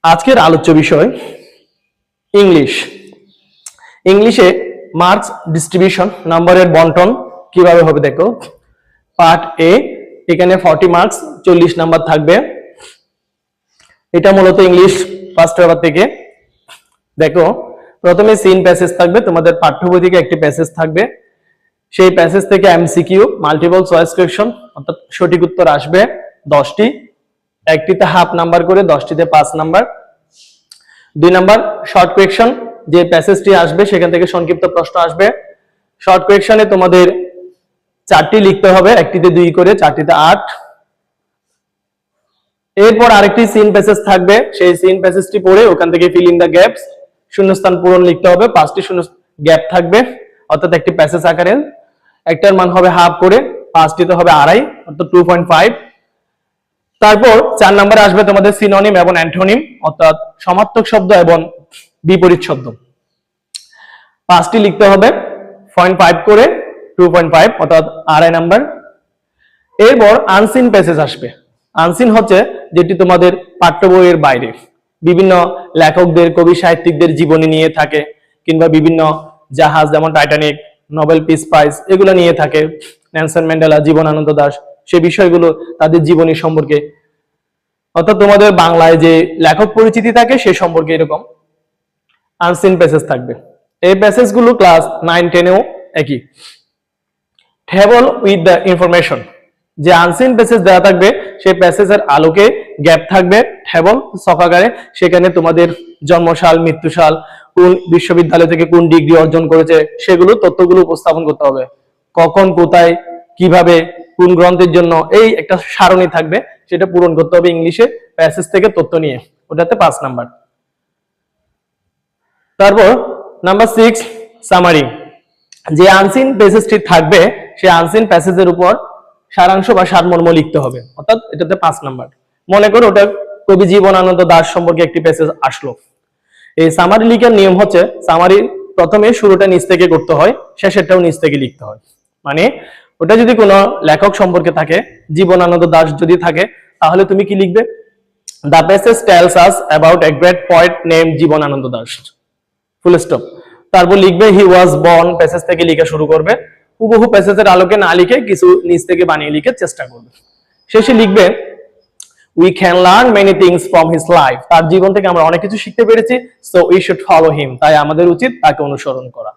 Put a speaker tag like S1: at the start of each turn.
S1: আজকের আলোচ্য বিষয় ইংলিশ। ইংলিশে মার্কস ডিস্ট্রিবিউশন, নম্বরের বন্টন কিভাবে হবে দেখো। পার্ট এ, এখানে 40 মার্কস 40 নাম্বার থাকবে। এটা মূলত ইংলিশ ফার্স্ট পেপার থেকে। দেখো, প্রথমে সিন প্যাসেজ থাকবে, তোমাদের পাঠ্য বই থেকে একটি প্যাসেজ থাকবে। সেই প্যাসেজ থেকে এমসিকিউ, মাল্টিপল চয়েস কোয়েশ্চন, অর্থাৎ সঠিক উত্তর আসবে 10টি। একটিতে হাফ নাম্বার করে, 10টিতে 5 নাম্বার। 2 নাম্বার শর্ট কোয়েশ্চন, যে প্যাসেজটি আসবে সেখান থেকে সংক্ষিপ্ত প্রশ্ন আসবে। শর্ট কোয়েশ্চনে তোমাদের 4টি লিখতে হবে, একটিতে 2 করে, 4টিতে 8। এরপর আরেকটি সিন প্যাসেজ থাকবে, সেই সিন প্যাসেজটি পড়ে ওখান থেকে ফিল ইন দ্য গ্যাপস, শূন্যস্থান পূরণ লিখতে হবে। 5টি শূন্য গ্যাপ থাকবে, অর্থাৎ একটি প্যাসেজ আকারে। একটার মান হবে হাফ করে, 5টিতে হবে 2.5, অর্থাৎ 2.5। তারপর 4 নম্বরে আসবে তোমাদের সিনোনিম এবং অ্যান্টোনিম, অর্থাৎ সমার্থক শব্দ এবং বিপরীত শব্দ। 5টি লিখতে হবে 0.5 করে, 2.5, অর্থাৎ 2.5 নাম্বার। এরপর আনসিন প্যাসেজ আসবে। আনসিন হচ্ছে যেটি তোমাদের পাঠ্য বইয়ের বাইরে, বিভিন্ন লেখকদের, কবি সাহিত্যিকদের জীবনী নিয়ে থাকে, কিংবা বিভিন্ন জাহাজ যেমন টাইটানিক, নোবেল পিস প্রাইজ, এগুলো নিয়ে থাকে। নেলসন ম্যান্ডেলা, জীবনানন্দ দাশ, সেই বিষয়গুলো তাদের জীবনী সম্পর্কে, অর্থাৎ তোমাদের বাংলায় যে লেখক পরিচিতি থাকে সে সম্পর্কে এরকম আনসিন প্যাসেজ থাকবে। এই প্যাসেজগুলো ক্লাস 9, 10-এও একই। টেবল উইথ দ্য ইনফরমেশন, যে আনসিন প্যাসেজ দেওয়া থাকবে সেই প্যাসেজের আলোকে গ্যাপ থাকবে টেবল ছকাকারে, সেখানে তোমাদের জন্মসাল, মৃত্যুসাল, কোন বিশ্ববিদ্যালয় থেকে কোন ডিগ্রি অর্জন করেছে সেগুলো তথ্যগুলো উপস্থাপন করতে হবে। কখন, কোথায়, কিভাবে, কোন গ্রন্থের জন্য, এই একটা সারণী থাকবে, সেটা পূরণ করতে হবে ইংলিশে প্যাসেজ থেকে তথ্য নিয়ে, ওটাতে 5 নাম্বার। তারপর নাম্বার 6, সামারি। যে আনসিন প্যাসেজটি থাকবে সেই আনসিন প্যাসেজের উপর সারাংশ বা সারমর্ম লিখতে হবে, অর্থাৎ এটাতে 5 নাম্বার। মনে করো ওটা কবি জীবনানন্দ দাশ সম্পর্কে একটি প্যাসেজ আসলো। এই সামারি লিখার নিয়ম হচ্ছে, সামারি প্রথমে শুরুটা নিচ থেকে করতে হয়, শেষেরটাও নিচ থেকে লিখতে হয়। মানে ওটা যদি কোনো লেখক সম্পর্কে থাকে, জীবনানন্দ দাশ যদি থাকে, তাহলে তুমি কি লিখবে? The passage tells us about a great poet name Jibanananda Das, full stop. তারপর লিখবে হি ওয়াজ বর্ন, প্যাসেজ থেকে লেখা শুরু করবে। হুবহু প্যাসেজের আলোকে না লিখে কিছু নিচ থেকে বানিয়ে লিখে চেষ্টা করবে। শেষে লিখবে we can learn many things from his life, তার জীবন থেকে আমরা অনেক কিছু শিখতে পেরেছি, so we should follow him, তাই আমাদের উচিত তাকে অনুসরণ করা।